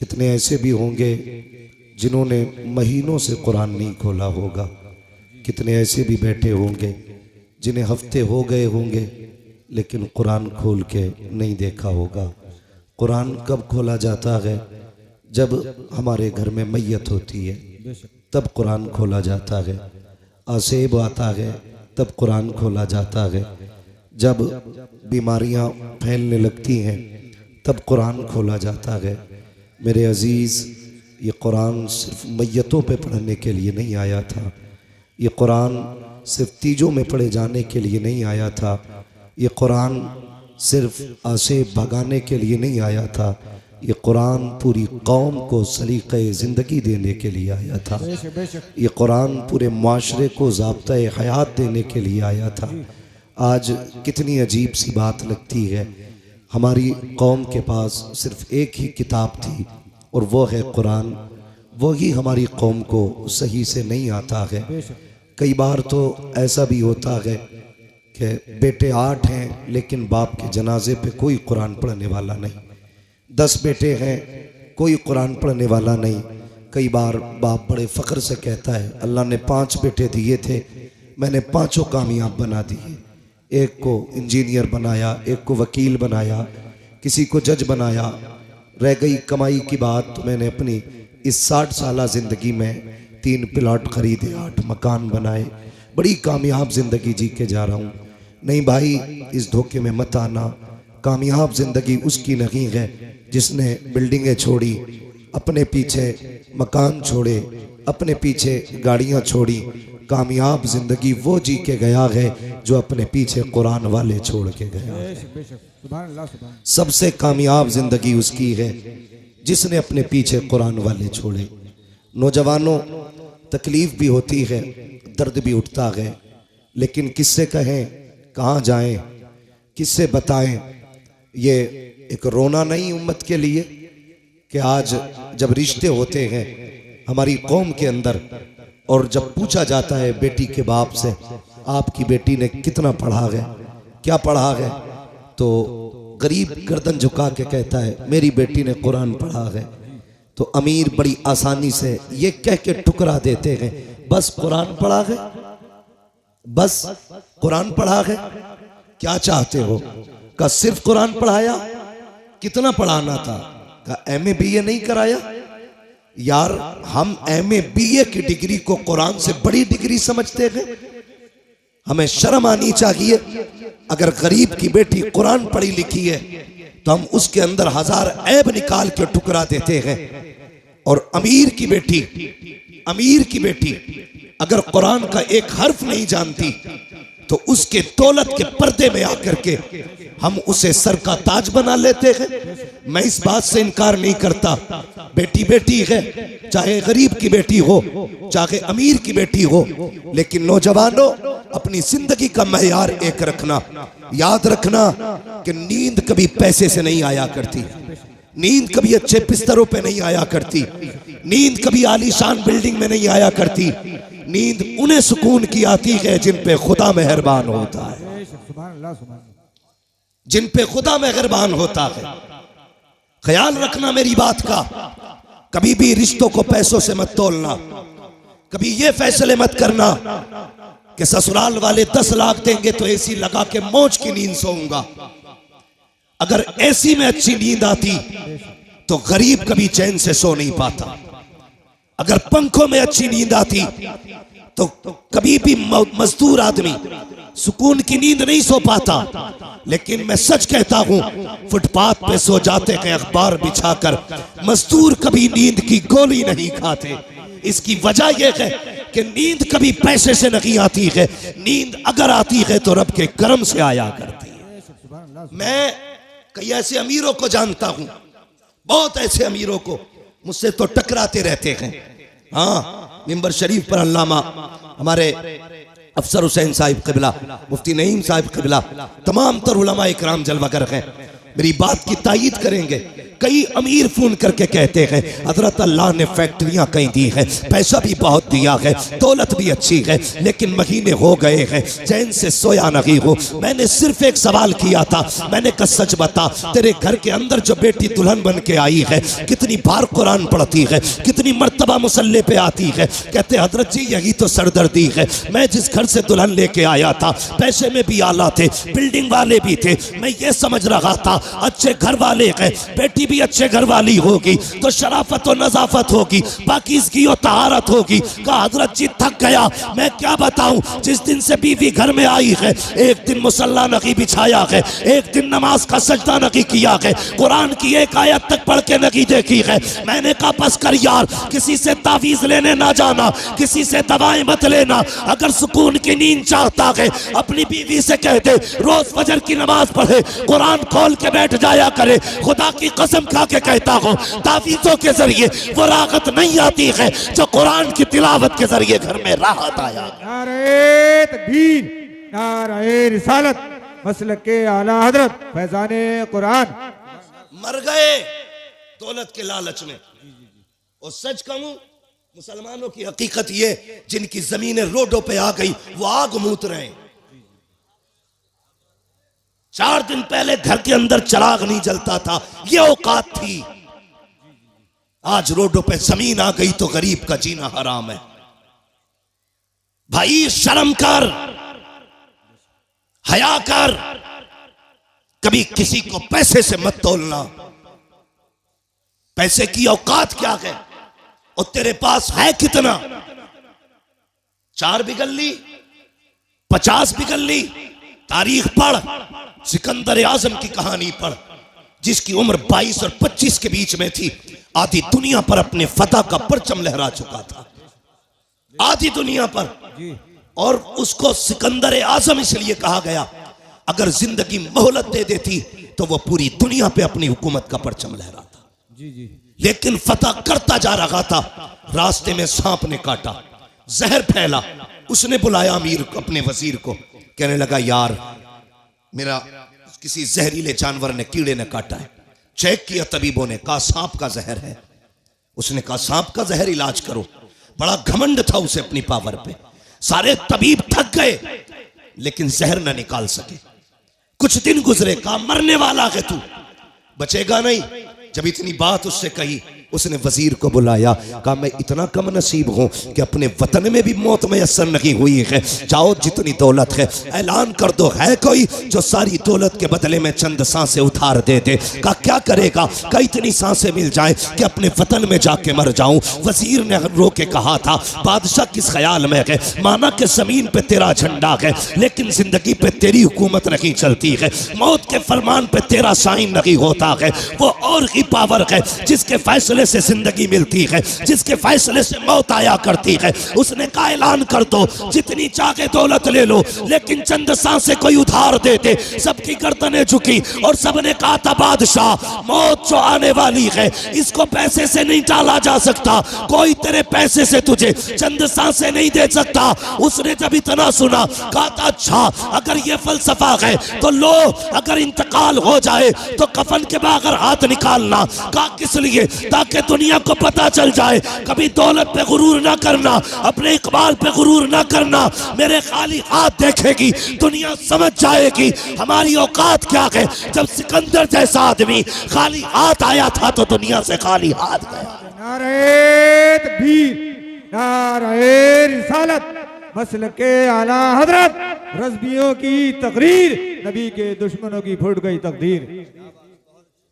कितने ऐसे भी होंगे जिन्होंने महीनों से कुरान नहीं खोला होगा। कितने ऐसे भी बैठे होंगे जिन्हें हफ्ते हो गए होंगे लेकिन कुरान खोल के नहीं देखा होगा। कुरान कब खोला जाता है? जब हमारे घर में मैयत होती है तब कुरान खोला जाता है। आसेब आता है तब कुरान खोला जाता है। जब बीमारियां फैलने लगती हैं तब कुरान खोला जाता है। मेरे अजीज़, ये कुरान सिर्फ मैयतों पे पढ़ने के लिए नहीं आया था। ये कुरान सिर्फ तीजों में पढ़े जाने के लिए नहीं आया था। ये कुरान सिर्फ आसेब भगाने के लिए नहीं आया था। ये कुरान पूरी कौम को सलीक़े ज़िंदगी देने के लिए आया था। ये कुरान पूरे माशरे को ज़ाब्ता-ए हयात देने के लिए आया था। आज कितनी अजीब सी बात लगती है, हमारी कौम के पास सिर्फ एक ही किताब थी और वो है कुरान। वही हमारी कौम को सही से नहीं आता है। कई बार तो ऐसा भी होता है कि बेटे 8 हैं लेकिन बाप के जनाजे पे कोई कुरान पढ़ने वाला नहीं। 10 बेटे हैं, कोई कुरान पढ़ने वाला नहीं। कई बार बाप बड़े फ़ख्र से कहता है, अल्लाह ने 5 बेटे दिए थे, मैंने 5 कामयाब बना दिए। एक को इंजीनियर बनाया, एक को वकील बनाया, किसी को जज बनाया। रह गई कमाई की बात तो मैंने अपनी इस 60 साला ज़िंदगी में 3 प्लाट खरीदे, 8 मकान बनाए, बड़ी कामयाब ज़िंदगी जी के जा रहा हूँ। नहीं भाई, इस धोखे में मत आना। कामयाब ज़िंदगी उसकी नहीं है जिसने बिल्डिंगें छोड़ी, अपने पीछे मकान छोड़े, अपने पीछे गाड़ियाँ छोड़ी। कामयाब ज़िंदगी वो जी के गया है जो अपने पीछे कुरान वाले छोड़ के गया। सबसे कामयाब ज़िंदगी उसकी है जिसने अपने पीछे कुरान वाले छोड़े। नौजवानों, तकलीफ़ भी होती है, दर्द भी उठता है, लेकिन किससे कहें, कहाँ जाएं, किससे बताएं? ये एक रोना नहीं उम्मत के लिए कि आज जब रिश्ते होते हैं हमारी कौम के अंदर और जब पूछा जाता है बेटी के बाप से, आपकी बेटी ने कितना पढ़ा है, क्या पढ़ा है, तो गरीब गर्दन झुका के कहता है मेरी बेटी ने कुरान पढ़ा है। तो अमीर बड़ी आसानी से ये कह के ठुकरा देते हैं, बस कुरान पढ़ा है, बस कुरान पढ़ा है। क्या चाहते हो? का सिर्फ कुरान पढ़ाया? कितना पढ़ाना था? का MA BA नहीं कराया? यार, हम MA BA की डिग्री को कुरान से बड़ी डिग्री समझते हैं। हमें शर्म आनी चाहिए। अगर गरीब की बेटी कुरान पढ़ी लिखी है तो हम उसके अंदर 1000 ऐब निकाल के ठुकरा देते हैं। और अमीर की बेटी अगर कुरान का एक हर्फ नहीं जानती तो उसके दौलत के पर्दे में आकर के हम उसे सर का ताज बना लेते हैं। मैं इस बात से इनकार नहीं करता, बेटी बेटी है, चाहे गरीब की बेटी हो चाहे अमीर की बेटी हो, लेकिन नौजवानों, अपनी जिंदगी का मैयार एक रखना। याद रखना कि नींद कभी पैसे से नहीं आया करती, नींद कभी अच्छे बिस्तरों पे नहीं आया करती, नींद कभी आलीशान बिल्डिंग में नहीं आया करती। नींद उन्हें सुकून की आती है जिन पे खुदा मेहरबान होता है, जिन पे खुदा मेहरबान होता है। ख्याल रखना मेरी बात का। कभी भी रिश्तों को पैसों से मत तोलना। कभी ये फैसले मत करना कि ससुराल वाले 10 लाख देंगे तो AC लगा के मौज की नींद सोऊंगा। अगर AC में अच्छी नींद आती तो गरीब कभी चैन से सो नहीं पाता। अगर पंखों में अच्छी नींद आती तो कभी भी मजदूर आदमी सुकून की नींद नहीं सो पाता। लेकिन मैं सच कहता हूं, फुटपाथ पे सो जाते हैं अखबार बिछाकर, मजदूर कभी नींद की गोली नहीं खाते। इसकी वजह यह है कि नींद कभी पैसे से नहीं आती है, नींद अगर आती है तो रब के करम से आया करती है। मैं कई ऐसे अमीरों को जानता हूं, बहुत ऐसे अमीरों को, मुझसे तो टकराते रहते हैं। हाँ, मिंबर शरीफ पर अल्लामा हमारे अफसर हुसैन साहिब क़िबला, मुफ्ती नईम साहिब क़िबला, तमाम तर उलमा इकराम जलवागर हैं, मेरी बात की तायीद करेंगे। कई अमीर फोन करके कहते हैं हजरत अल्लाह ने फैक्ट्रियां कहीं दी है, पैसा भी बहुत दिया है, दौलत भी अच्छी है, लेकिन महीने हो गए हैं चैन से सोया नहीं हो। मैंने सिर्फ एक सवाल किया था, मैंने कहा सच बता, तेरे घर के अंदर जो बेटी दुल्हन बन के आई है कितनी बार कुरान पढ़ती है, कितनी मर्तबा मुसल्ले पे आती है? कहते हजरत जी यही तो सरदर्दी है। मैं जिस घर से दुल्हन लेके आया था पैसे में भी आला थे, बिल्डिंग वाले भी थे, मैं ये समझ रहा था अच्छे घर वाले हैं, बेटी भी अच्छे घर वाली होगी तो शराफत और नजाफत होगी, पाकीज़गी और तहारत होगी। कहा हजरत जी थक गया, मैं क्या बताऊं, जिस दिन से बीवी घर में आई है एक दिन मुसल्ला नहीं बिछाया है, एक दिन नमाज का सजदा नहीं किया है, कुरान की एक आयत तक पढ़ के नहीं देखी है। मैंने कहा बस कर यार, किसी से तावीज लेने ना जाना, किसी से दवाएं मत लेना, अगर सुकून की नींद चाहता है अपनी बीवी से कह दे रोज फजर की नमाज पढ़े, कुरान खोल के बैठ जाया करे। खुदा की कसम खा के कहता हूँ तावीज़ों के जरिए वो राहत नहीं आती है जो कुरान की तिलावत के जरिए घर में राहत आया। नारे तकबीर, नारे रिसालत, मसलक के आला हजरत फैजाने कुरान। मर गए दौलत के लालच में। और सच कहूं मुसलमानों की हकीकत ये, जिनकी जमीनें रोडों पे आ गई वो आग मूत रहे हैं। 4 दिन पहले घर के अंदर चिराग नहीं जलता था, ये औकात थी। आज रोडों पे जमीन आ गई तो गरीब का जीना हराम है। भाई शर्म कर, हया कर, कभी किसी को पैसे से मत तोलना। पैसे की औकात क्या है और तेरे पास है कितना? 4 बिगल ली, 50 बिगल ली। तारीख पढ़, सिकंदर आजम की कहानी पढ़, जिसकी उम्र 22 और 25 के बीच में थी, आधी दुनिया पर अपने फतह का परचम लहरा चुका था, आधी दुनिया पर। और उसको सिकंदर आजम इसलिए कहा गया, अगर जिंदगी मोहलत दे देती तो वो पूरी दुनिया पे अपनी हुकूमत का परचम लहराता। लेकिन फतह करता जा रहा था, रास्ते में सांप ने काटा, जहर फैला। उसने बुलाया अमीर को, अपने वजीर को, कहने लगा यार मेरा किसी जहरीले जानवर ने, कीड़े ने काटा है। चेक किया तबीबों ने, कहा सांप का जहर है। उसने कहा सांप का जहर इलाज करो। बड़ा घमंड था उसे अपनी पावर पे। सारे तबीब थक गए लेकिन जहर ना निकाल सके। कुछ दिन गुजरे, कहा मरने वाला है तू, बचेगा नहीं। जब इतनी बात उससे कही, उसने वजीर को बुलाया, कहा मैं इतना कम नसीब हूं कि अपने वतन में भी मौत मैसर नहीं हुई है। जाओ जितनी दौलत है ऐलान कर दो, है कोई जो सारी दौलत के बदले में चंद सांसें उधार दे दे। कहा क्या करेगा? कहा इतनी सांसें मिल जाए कि अपने वतन में जाके मर जाऊं। वजीर ने रो के कहा था बादशाह किस ख्याल में है, माना कि जमीन पे तेरा झंडा है लेकिन जिंदगी पे तेरी हुकूमत नहीं चलती है, मौत के फरमान पे तेरा साइन नहीं होता है। वो और ही पावर है जिसके फैसले से जिंदगी मिलती है, जिसके फैसले से मौत आया करती है। उसने कहा ऐलान कर दो जितनी चाहे दौलत ले लो लेकिन चंद सांसें कोई उधार देते। सबकी गर्दनें झुकी और सबने कहा था बादशाह मौत जो आने वाली है इसको पैसे से नहीं टाला जा सकता, कोई तेरे पैसे से तुझे चंद सांसें नहीं दे सकता। उसने जब इतना सुना कहा था अच्छा अगर ये फलसफा है तो लो, अगर इंतकाल हो जाए तो कफन के बगैर हाथ निकालना। कहा किस लिए? ताकि दुनिया को पता चल जाए। कभी दौलत पे गुरूर ना करना, अपने इकबाल पे गुरूर ना करना। मेरे खाली हाथ देखेगी दुनिया समझ जाएगी हमारी औकात क्या है। जब सिकंदर जैसा आदमी खाली हाथ आया था तो दुनिया से खाली हाथ गया। नारे तकबीर, नारे रिसालत, मसलके आला हजरत, रज़बियों की तकरीर, नबी के दुश्मनों की फूट गई तकदीर।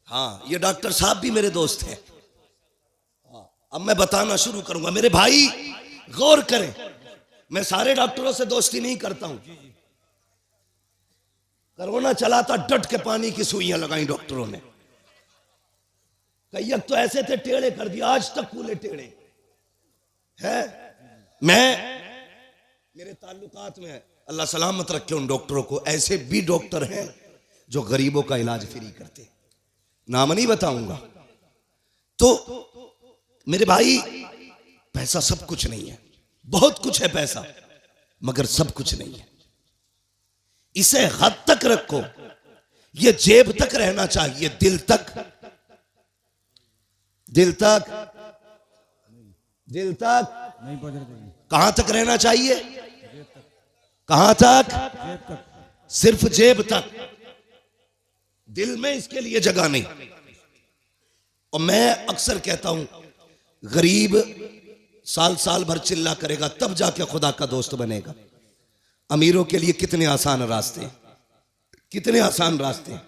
हाँ, ये डॉक्टर साहब भी मेरे दोस्त हैं। अब मैं बताना शुरू करूंगा। मेरे भाई गौर करें, मैं सारे डॉक्टरों से दोस्ती नहीं करता हूं। कोरोना चला था, डट के पानी की सुइयां लगाई डॉक्टरों ने। कई तो ऐसे थे टेढ़े कर दिया, आज तक कूले टेढ़े है। मेरे ताल्लुकात में अल्लाह सलामत रखे उन डॉक्टरों को, ऐसे भी डॉक्टर हैं जो गरीबों का इलाज फ्री करते, नाम नहीं बताऊंगा। तो मेरे भाई पैसा सब कुछ नहीं है, बहुत कुछ है पैसा मगर सब कुछ नहीं है। इसे हद तक रखो, ये जेब तक रहना चाहिए, दिल तक दिल तक, दिल तक नहीं पहुंच रहे। कहां तक रहना चाहिए? कहां तक? सिर्फ जेब तक, दिल में इसके लिए जगह नहीं। और मैं अक्सर कहता हूं, गरीब साल साल भर चिल्ला करेगा तब जाके खुदा का दोस्त बनेगा। अमीरों के लिए कितने आसान रास्ते, कितने आसान रास्ते।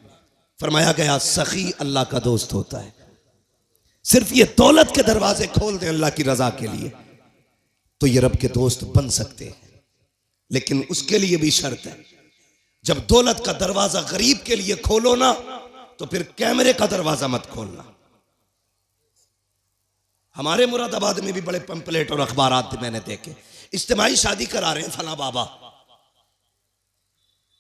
फरमाया गया सखी अल्लाह का दोस्त होता है। सिर्फ ये दौलत के दरवाजे खोल दे अल्लाह की रजा के लिए तो ये रब के दोस्त बन सकते हैं, लेकिन उसके लिए भी शर्त है। जब दौलत का दरवाजा गरीब के लिए खोलो ना तो फिर कैमरे का दरवाजा मत खोलना। हमारे मुरादाबाद में भी बड़े पंपलेट और अखबारात मैंने देखे, इज्तिमाई शादी करा रहे हैं फला बाबा,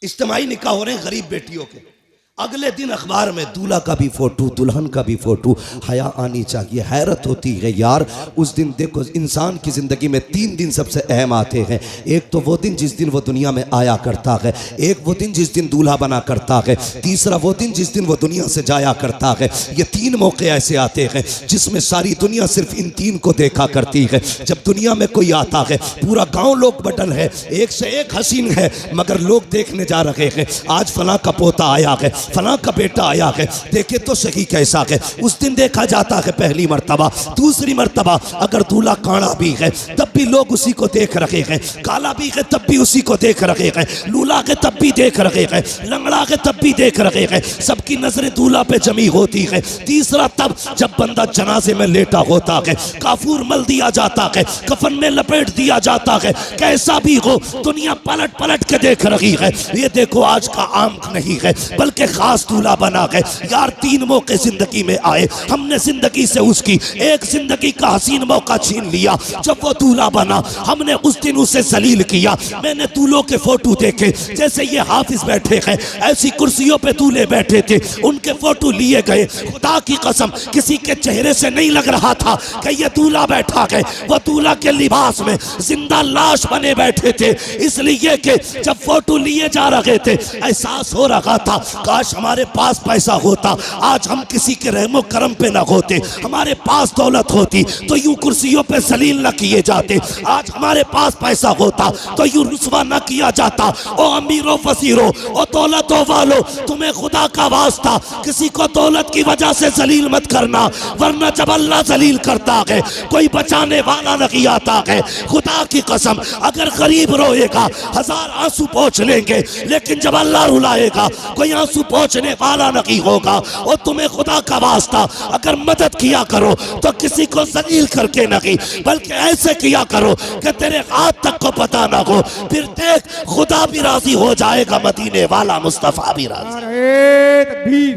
इज्तिमाई निकाह हो रहे हैं गरीब बेटियों के। अगले दिन अखबार में दूल्हा का भी फोटो, दुल्हन का भी फोटो। हया आनी चाहिए। हैरत होती है यार, उस दिन देखो इंसान की जिंदगी में 3 दिन सबसे अहम आते हैं। एक तो वो दिन जिस दिन वो दुनिया में आया करता है, एक वो दिन जिस दिन दूल्हा बना करता है, तीसरा वो दिन जिस दिन वो दुनिया से जाया करता है। ये 3 मौके ऐसे आते हैं जिसमें सारी दुनिया सिर्फ इन 3 को देखा करती है। जब दुनिया में कोई आता है, पूरा गाँव लोग बटन है, एक से एक हसीन है, मगर लोग देखने जा रहे हैं आज फला का पोता आया है, फला का बेटा आया है, देखे तो सही कैसा है। उस दिन देखा जाता है पहली मर्तबा। दूसरी मर्तबा अगर दूल्हा काड़ा भी है तब भी लोग उसी को देख रहे हैं, काला भी है तब भी उसी को देख रहे हैं, लूला है तब भी देख रहे हैं, लंगड़ा है तब भी देख रहे हैं। सबकी नजरें दूल्हा पे जमी होती है। तीसरा तब जब बंदा जनाजे में लेटा होता है, काफूर मल दिया जाता है, कफन में लपेट दिया जाता है, कैसा भी हो दुनिया पलट पलट के देख रही है। ये देखो आज का आम नहीं है बल्कि खास दूल्हा बना है। यार 3 मौके जिंदगी में आए, हमने जिंदगी से उसकी एक जिंदगी का हसीन मौका छीन लिया। जब वो दूल्हा बना हमने उस दिन उसे जलील किया। मैंने दूल्हों के फोटो देखे, जैसे ये हाफिज बैठे हैं ऐसी कुर्सियों पे दूल्हे बैठे थे, उनके फोटो लिए गए। खुदा की कसम किसी के चेहरे से नहीं लग रहा था कि ये दूल्हा बैठा है। वो दूल्हा के लिबास में जिंदा लाश बने बैठे थे, इसलिए कि जब फोटो लिए जा रहे थे एहसास हो रहा था काश हमारे पास पैसा होता, आज हम किसी के रहमो करम पे न होते, हमारे पास दौलत होती तो यूं कुर्सियों पे जलील न किए जाते, आज हमारे पास पैसा होता तो यूं रुस्वा न किया जाता। ओ अमीरों फसीरों, ओ दौलतों वालों, तुम्हें खुदा का वास्ता किसी को दौलत की वजह से जलील मत करना, वरना जब अल्लाह जलील करता है कोई बचाने वाला नहीं आता है। खुदा की कसम अगर गरीब रोएगा 1000 आंसू पोंछ लेंगे, लेकिन जब अल्लाह रुलाएगा कोई आंसू पहुंचने वाला नहीं होगा। और तुम्हें खुदा का वास्ता अगर मदद किया करो तो किसी को जलील करके नहीं, बल्कि ऐसे किया करो कि तेरे हाथ तक को पता ना हो, फिर देख खुदा भी राजी हो जाएगा, मदीने वाला मुस्तफा भी राजी। नारे तकबीर,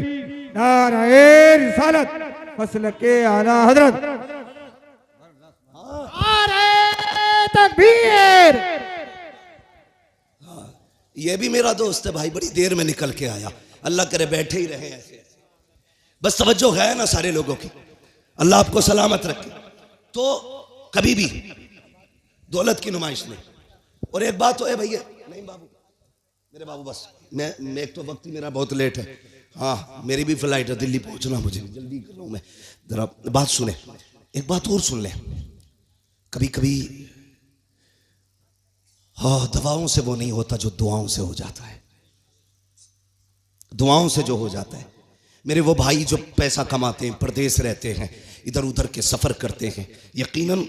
नारे रिसालत, मसलके आला हजरत, नारे तकबीर। ये भी मेरा दोस्त है भाई, बड़ी देर में निकल के आया। अल्लाह करे बैठे ही रहे ऐसे, बस तवज्जो है ना सारे लोगों की। अल्लाह आपको सलामत रखे। तो कभी भी दौलत की नुमाइश नहीं। और एक बात तो है भैया, नहीं बाबू, मेरे बाबू बस मैं एक तो वक्त ही मेरा बहुत लेट है। हाँ मेरी भी फ्लाइट है, दिल्ली पहुंचना मुझे, जल्दी कर रहा हूं मैं। जरा बात सुने, एक बात और सुन ले। कभी कभी हाँ दवाओं से वो नहीं होता जो दुआओं से हो जाता है, दुआओं से जो हो जाता है। मेरे वो भाई जो पैसा कमाते हैं, परदेश रहते हैं, इधर उधर के सफर करते हैं, यकीनन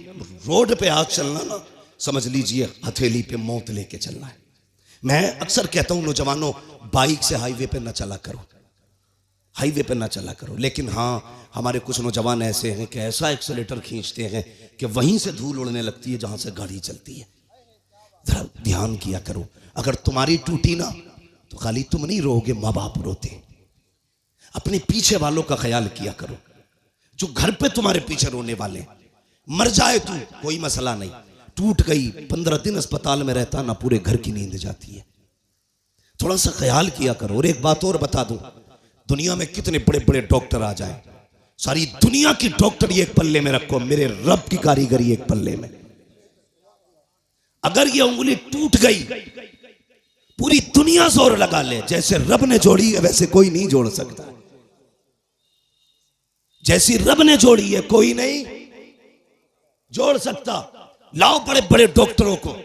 रोड पे आज चलना ना समझ लीजिए हथेली पे मौत लेके चलना है। मैं अक्सर कहता हूं नौजवानों, बाइक से हाईवे पे ना चला करो, हाईवे पे ना चला करो। लेकिन हाँ हमारे कुछ नौजवान ऐसे हैं कि ऐसा एक्सीलेटर खींचते हैं कि वहीं से धूल उड़ने लगती है जहां से गाड़ी चलती है। जरा ध्यान किया करो, अगर तुम्हारी टूटी ना तो खाली तुम नहीं रोओगे, माँ बाप रोते। अपने पीछे वालों का ख्याल किया करो, जो घर पे तुम्हारे पीछे रोने वाले। मर जाए तू कोई मसला नहीं, टूट गई 15 दिन अस्पताल में रहता ना, पूरे घर की नींद जाती है। थोड़ा सा ख्याल किया करो। और एक बात और बता दूं, दुनिया में कितने बड़े बड़े डॉक्टर आ जाए, सारी दुनिया की डॉक्टरी एक पल्ले में रखो, मेरे रब की कारीगरी एक पल्ले में। अगर ये उंगली टूट गई पूरी दुनिया जोर लगा ले, जैसे रब ने जोड़ी है वैसे कोई नहीं जोड़ सकता। जैसी रब ने जोड़ी है कोई नहीं जोड़ सकता। लाओ बड़े बड़े डॉक्टरों को,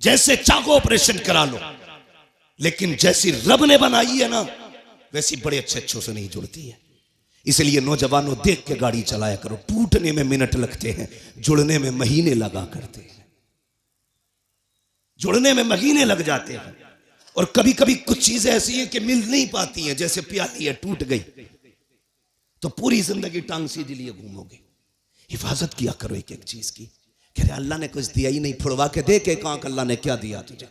जैसे चाहो ऑपरेशन करा लो, लेकिन जैसी रब ने बनाई है ना वैसी बड़े अच्छे अच्छों से नहीं जुड़ती है। इसलिए नौजवानों देख के गाड़ी चलाया करो। टूटने में मिनट लगते हैं, जुड़ने में महीने लगा करते हैं। जुड़ने में महीने लग जाते हैं। और कभी कभी कुछ चीजें ऐसी हैं कि मिल नहीं पाती हैं, जैसे प्याली है टूट गई तो पूरी जिंदगी टांग सीधी लिए घूमोगे। हिफाजत किया करो एक एक चीज की। कह रहे अल्लाह ने कुछ दिया ही नहीं, फुड़वा के दे के कहा अल्लाह ने क्या दिया तुझे।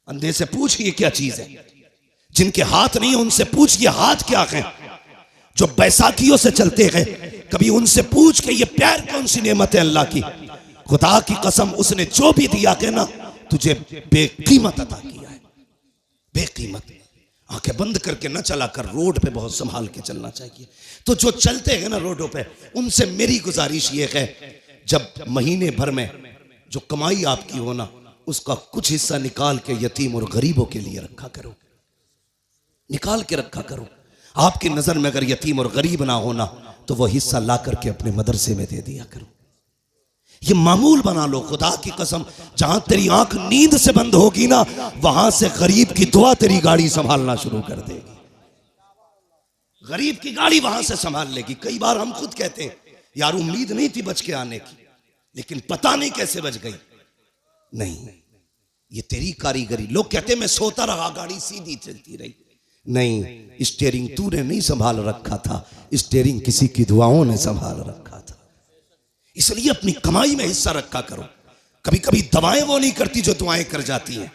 अंधे से पूछ ये क्या चीज है। जिनके हाथ नहीं है उनसे पूछ ये हाथ क्या है। जो बैसाखियों से चलते हैं कभी उनसे पूछ के ये प्यार कौन सी नेमत है अल्लाह की। खुदा की कसम उसने जो भी दिया के ना तुझे बेकीमत अता किया है, बेकीमत। आंखें बंद करके न चला कर, रोड पे बहुत संभाल के चलना चाहिए। तो जो चलते हैं ना रोडों पे उनसे मेरी गुजारिश ये है, जब महीने भर में जो कमाई आपकी हो ना उसका कुछ हिस्सा निकाल के यतीम और गरीबों के लिए रखा करो, निकाल के रखा करो। आपकी नजर में अगर यतीम और गरीब ना होना तो वह हिस्सा ला करके अपने मदरसे में दे दिया करो। ये मामूल बना लो। खुदा की कसम जहां तेरी आंख नींद से बंद होगी ना वहां से गरीब की दुआ तेरी गाड़ी संभालना शुरू कर देगी। गरीब की गाड़ी वहां से संभाल लेगी। कई बार हम खुद कहते हैं यार उम्मीद नहीं थी बच के आने की, लेकिन पता नहीं कैसे बच गई। नहीं, ये तेरी कारीगरी। लोग कहते मैं सोता रहा गाड़ी सीधी चलती रही। नहीं, स्टीयरिंग तूने नहीं संभाल रखा था, स्टीयरिंग किसी की दुआओं ने संभाल रखा था। इसलिए अपनी कमाई में हिस्सा रखा करो। कभी कभी दवाएं वो नहीं करती जो दुआएं कर जाती हैं।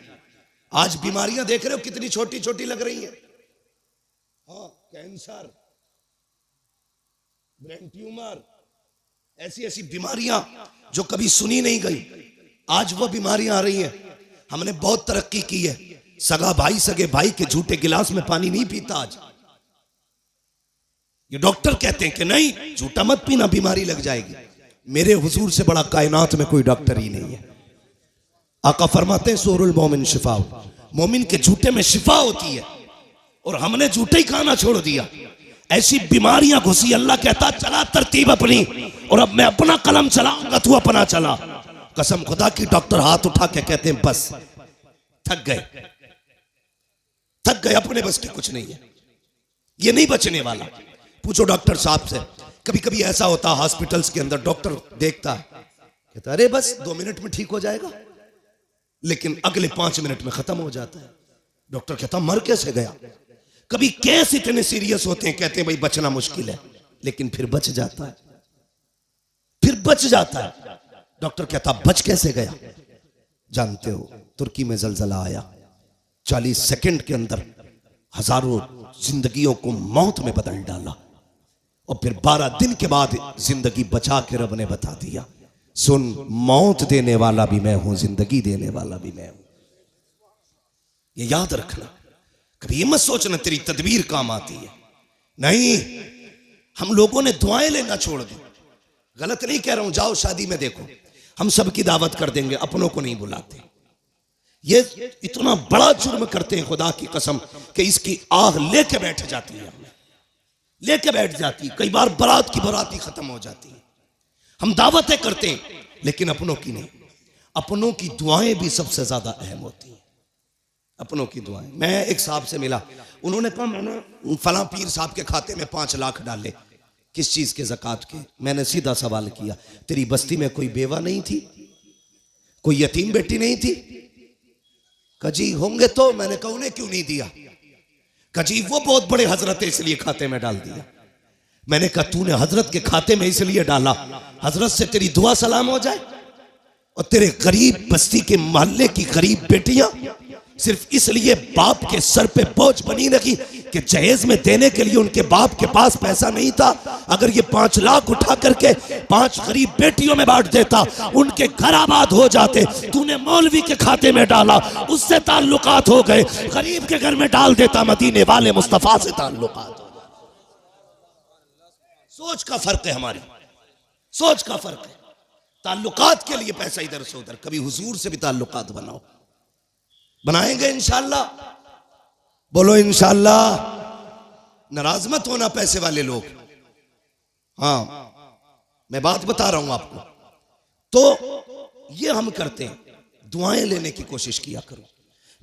आज बीमारियां देख रहे हो कितनी छोटी छोटी लग रही हैं। हाँ, कैंसर, ब्रेन ट्यूमर, ऐसी ऐसी बीमारियां जो कभी सुनी नहीं गई, आज वो बीमारियां आ रही हैं। हमने बहुत तरक्की की है। सगा भाई सगे भाई के झूठे गिलास में पानी नहीं पीता आज। ये डॉक्टर कहते हैं कि नहीं झूठा मत पीना, बीमारी लग जाएगी। मेरे हुजूर से बड़ा कायनात में कोई डॉक्टर ही नहीं है। आका फरमाते हैं सूरुल मोमिन शिफा, मोमिन के झूठे में शिफा होती है। और हमने झूठे ही खाना छोड़ दिया, ऐसी बीमारियां घुसी। अल्लाह कहता चला तरतीब अपनी, और अब मैं अपना कलम चलाऊंगा तू अपना चला। कसम खुदा की डॉक्टर हाथ उठा के कहते हैं बस थक गए, थक गए, अपने बस की कुछ नहीं है, ये नहीं बचने वाला। पूछो डॉक्टर साहब से। कभी कभी ऐसा होता है हॉस्पिटल्स के अंदर, डॉक्टर देखता है कहता अरे बस 2 मिनट में ठीक हो जाएगा, लेकिन अगले 5 मिनट में खत्म हो जाता है। डॉक्टर कहता मर कैसे गया। कभी केस इतने सीरियस होते हैं, कहते हैं भाई बचना मुश्किल है, लेकिन फिर बच जाता है, फिर बच जाता है। डॉक्टर कहता बच कैसे गया। जानते हो तुर्की में जलजला आया, 40 सेकंड के अंदर हजारों जिंदगियों को मौत में बदल डाला, और फिर 12 दिन के बाद जिंदगी बचा के रब ने बता दिया सुन मौत देने वाला भी मैं हूं, जिंदगी देने वाला भी मैं हूं। ये याद रखना। कभी ये मत सोचना तेरी तदबीर काम आती है। नहीं, हम लोगों ने दुआएं लेना छोड़ दी। गलत नहीं कह रहा हूं, जाओ शादी में देखो, हम सबकी दावत कर देंगे, अपनों को नहीं बुलाते। ये इतना बड़ा जुर्म करते हैं खुदा की कसम कि इसकी आग लेके बैठ जाती है, लेके बैठ जाती। कई बार बारात की बारात ही खत्म हो जाती है। हम दावतें करते हैं लेकिन अपनों की नहीं। अपनों की दुआएं भी सबसे ज्यादा अहम होती हैं, अपनों की दुआएं। मैं एक साहब से मिला, उन्होंने कहा मैंने फलां पीर साहब के खाते में 5 लाख डाले। किस चीज के? ज़कात के। मैंने सीधा सवाल किया तेरी बस्ती में कोई बेवा नहीं थी, कोई यतीम बेटी नहीं थी? कजी होंगे तो। मैंने कहा उन्हें क्यों नहीं दिया? कजी वो बहुत बड़े हजरत है इसलिए खाते में डाल दिया। मैंने कहा तूने हजरत के खाते में इसलिए डाला हजरत से तेरी दुआ सलाम हो जाए, और तेरे गरीब बस्ती के मोहल्ले की गरीब बेटियां सिर्फ इसलिए बाप के सर पे बोझ बनी रखी कि जहेज में देने के लिए उनके बाप के पास पैसा नहीं था। अगर ये 5 लाख उठा करके 5 गरीब बेटियों में बांट देता, उनके घर आबाद हो जाते। तूने मौलवी के खाते में डाला, उससे ताल्लुकात हो गए। गरीब के घर में डाल देता, मदीने वाले मुस्तफा से ताल्लुकात। सोच का फर्क है, हमारी सोच का फर्क है। ताल्लुकात के लिए पैसा इधर से उधर। कभी हुजूर से भी ताल्लुकात बनाओ। बनाएंगे इंशाअल्लाह, बोलो इंशाअल्लाह। नाराज मत होना पैसे वाले लोग, हाँ, मैं बात बता रहा हूं आपको। तो ये हम करते हैं, दुआएं लेने की कोशिश किया करो,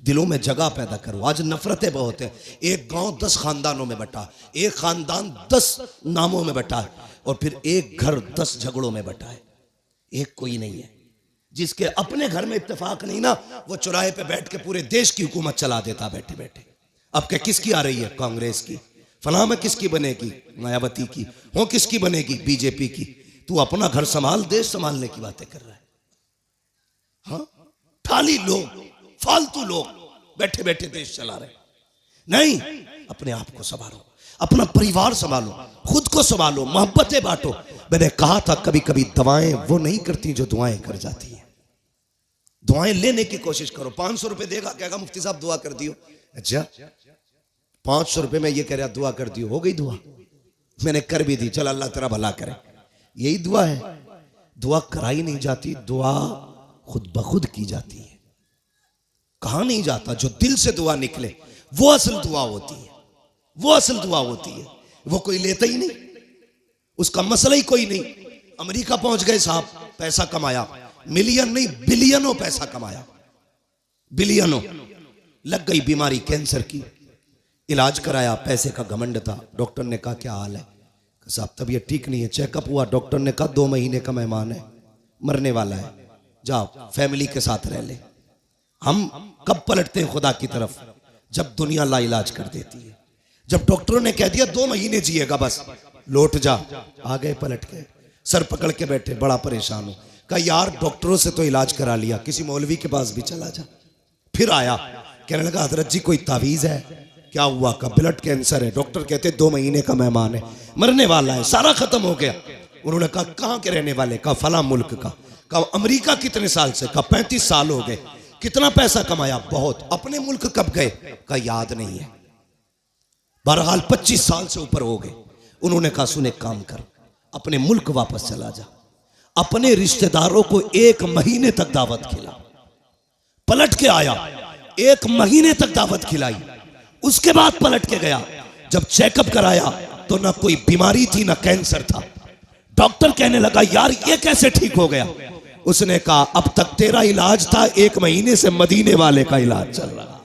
दिलों में जगह पैदा करो। आज नफरतें बहुत हैं, एक गांव 10 खानदानों में बटा, एक खानदान 10 नामों में बटा है, और फिर एक घर 10 झगड़ों में बटा है। एक कोई नहीं है जिसके अपने घर में इत्तेफाक नहीं ना, वो चौराहे पे बैठ के पूरे देश की हुकूमत चला देता बैठे बैठे। अब क्या किसकी आ रही है? कांग्रेस की। फलां में किसकी बनेगी? मायावती की। हो किसकी बनेगी? बीजेपी की। तू अपना घर संभाल, देश संभालने की बातें कर रहा है। हाँ, खाली लोग, फालतू लोग बैठे बैठे देश चला रहे। नहीं, अपने आप को संभालो, अपना परिवार संभालो, खुद को संभालो, मोहब्बतें बांटो। मैंने कहा था कभी कभी दवाएं वो नहीं करती जो दुआएं कर जाती हैं। दुआएं लेने की कोशिश करो। 500 रुपए देगा, कहेगा मुफ्ती साहब दुआ कर दियो। अच्छा, 500 रुपए में ये कह रहा दुआ कर दियो, हो गई दुआ? मैंने कर भी दी, चल अल्लाह तेरा भला करे। यही दुआ है? दुआ कराई नहीं जाती, दुआ खुद ब खुद की जाती है। कहा नहीं जाता, जो दिल से दुआ निकले वो असल दुआ होती है, वो असल दुआ होती है। वो कोई लेता ही नहीं, उसका मसला ही कोई नहीं। अमेरिका पहुंच गए साहब, पैसा कमाया, मिलियन नहीं बिलियनों पैसा कमाया, बिलियनों। लग गई बीमारी कैंसर की, इलाज कराया, पैसे का घमंड था। डॉक्टर ने कहा क्या हाल है? साहब तबीयत ठीक नहीं है। चेकअप हुआ, डॉक्टर ने कहा 2 महीने का मेहमान है, मरने वाला है, जाओ फैमिली के साथ रह ले। हम कब पलटते हैं खुदा की तरफ? जब दुनिया लाइलाज कर देती है। जब डॉक्टरों ने कह दिया 2 महीने जिएगा बस, लौट जा, आ गए पलट के, सर पकड़ के बैठे, बड़ा परेशान हो। कहा यार डॉक्टरों से तो इलाज करा लिया, किसी मौलवी के पास भी चला जा। फिर आया, कहने लगा हजरत जी कोई तावीज है? क्या हुआ? का ब्लड कैंसर है, डॉक्टर कहते 2 महीने का मेहमान है, मरने वाला है, सारा खत्म हो गया। उन्होंने कहा कहां के रहने वाले? का फला मुल्क का। कहा अमेरिका कितने साल से? का 35 साल हो गए। कितना पैसा कमाया? बहुत। अपने मुल्क कब गए? का याद नहीं है। बहरहाल 25 साल से ऊपर हो गए। उन्होंने कहा सुन एक काम कर, अपने मुल्क वापस चला जा, अपने रिश्तेदारों को 1 महीने तक दावत खिला। पलट के आया, 1 महीने तक दावत खिलाई, उसके बाद पलट के गया। जब चेकअप कराया तो ना कोई बीमारी थी ना कैंसर था। डॉक्टर कहने लगा यार ये कैसे ठीक हो गया? उसने कहा अब तक तेरा इलाज था, 1 महीने से मदीने वाले का इलाज चल रहा है।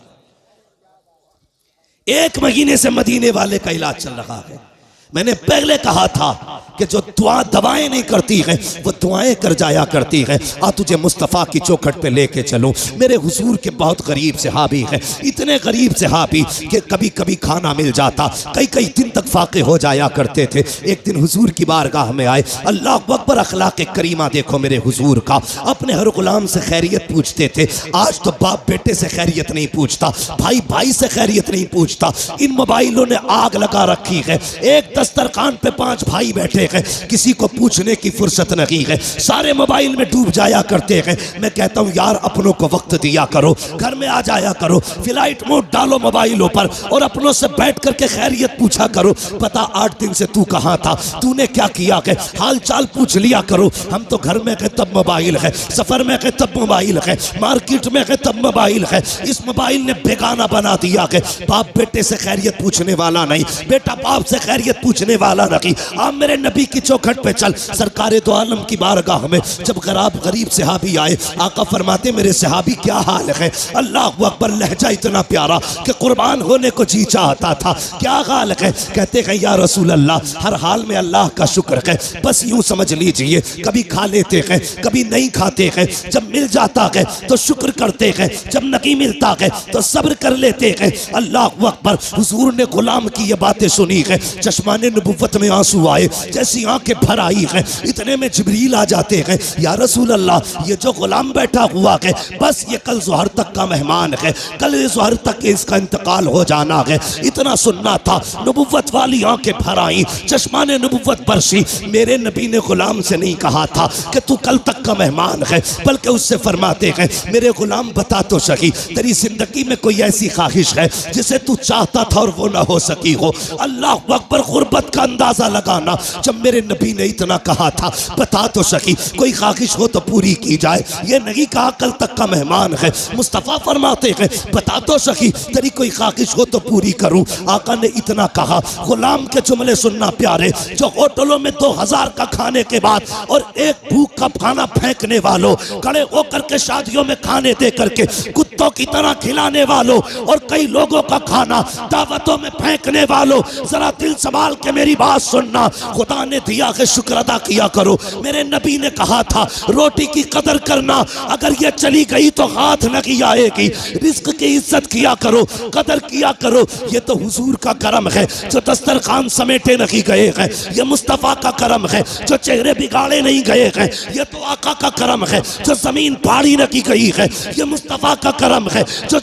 1 महीने से मदीने वाले का इलाज चल रहा है। मैंने पहले कहा था कि जो दुआ दवाएं नहीं करती है वो दुआएं कर जाया करती है। आ तुझे मुस्तफ़ा की चौखट पे लेके चलूं। मेरे हुजूर के बहुत गरीब सहाबी है, इतने गरीब सहाबी कि कभी कभी खाना मिल जाता, कई कई दिन तक फाके हो जाया करते थे। एक दिन हुजूर की बारगाह में आए, अल्लाह अकबर, अखलाक करीमा देखो मेरे हुजूर का। अपने हर गुलाम से खैरियत पूछते थे। आज तो बाप बेटे से खैरियत नहीं पूछता, भाई भाई से खैरियत नहीं पूछता। इन मोबाइलों ने आग लगा रखी है। एक दस्तरखान पे 5 भाई बैठे हैं, किसी को पूछने की फुर्सत नहीं है, सारे मोबाइल में डूब जाया करते हैं। मैं कहता हूँ यार अपनों को वक्त दिया करो, घर में आ जाया करो, फ्लाइट मोड डालो मोबाइलों पर और अपनों से बैठ करके खैरियत पूछा करो। पता 8 दिन से तू कहाँ था, तूने क्या किया है, हाल चाल पूछ लिया करो। हम तो घर में गए तब मोबाइल है, सफर में गए तब मोबाइल है, मार्केट में गए तब मोबाइल है। इस मोबाइल ने बेगाना बना दिया है। बाप बेटे से खैरियत पूछने वाला नहीं, बेटा बाप से खैरियत पूछने वाला नहीं। आप मेरे नबी की चौखट पे चल, सरकारे दो आलम की बारगाह में जब गरीब सहाबी आए, आका फरमाते मेरे सहाबी क्या हाल है? अल्लाह अकबर, लहजा इतना प्यारा कि कुर्बान होने को जी चाहता था। क्या हाल है? कहते हैं या रसूल अल्लाह, हर हाल में अल्लाह का शुक्र है, बस यूं समझ लीजिए कभी खा लेते हैं कभी नहीं खाते हैं। जब मिल जाता है तो शुक्र करते हैं, जब नहीं मिलता है तो सब्र कर लेते हैं। अल्लाह अकबर, हुजूर ने गुलाम की ये बातें सुनी है, चश्माने नबुव्वत में आंसू आए, जैसी आंखें भर आई है। इतने में जिब्रील आ जाते हैं, या रसूल अल्लाह, ये जो गुलाम बैठा हुआ है बस ये कल ज़ोहर तक का मेहमान है, कल ज़ोहर तक इसका इंतकाल हो जाना है। इतना सुनना था, नबुव्वत वाली आंखें भर आई, चश्माने नबुव्वत बरसी। मेरे नबी ने गुलाम से नहीं कहा था कि तू कल तक का मेहमान है, बल्कि उससे फरमाते हैं मेरे गुलाम बता तो सही, तेरी जिंदगी में कोई ऐसी ख्वाहिश है जिसे तू चाहता था और वो ना हो सकी हो? अल्लाह अकबर, गुर्बत का अंदाजा लगाना। जब मेरे नबी ने इतना कहा था बता तो सही, कोई ख्वाहिश हो तो पूरी की जाए, ये नहीं कहा कल तक का मेहमान है। मुस्तफ़ा फरमाते हैं बता तो सही, तेरी कोई ख्वाहिश हो तो पूरी करूं। आका ने इतना कहा, गुलाम के जुमले सुनना प्यारे, जो होटलों में 2000 का खाने के बाद और एक भूख का खाना फेंकने वालों, खड़े होकर के शादियों में खाने दे करके कुत्तों की तरह खिलाने वालों और कई लोगों का खाना दावतों में फेंकने वालों, जरा दिल संभाल के मेरी बात सुनना। खुदा ने दिया है शुक्र अदा किया करो। मेरे नबी ने कहा था रोटी की कदर करना, अगर ये चली गई तो हाथ नहीं आएगी। रिस्क की इज्जत किया करो, कदर किया करो। ये तो हुजूर का करम है जो दस्तरखान समेटे नहीं गए हैं। ये मुस्तफ़ा का करम है जो चेहरे बिगाड़े नहीं गए हैं। ये तो आका का करम है जो जमीन फाड़ी नहीं गई है। ये मुस्तफ़ा का करम है जो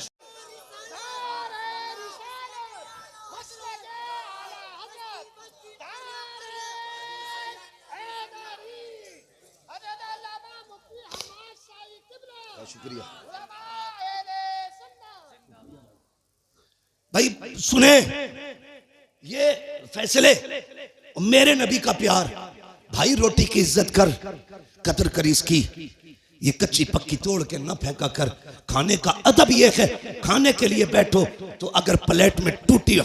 शुक्रिया भाई। सुने ये फैसले, मेरे नबी का प्यार। भाई रोटी की इज्जत कर, कदर कर इसकी। ये कच्ची पक्की तोड़ के न फेंका कर। खाने का अदब ये है, खाने के लिए बैठो तो अगर प्लेट में टूटी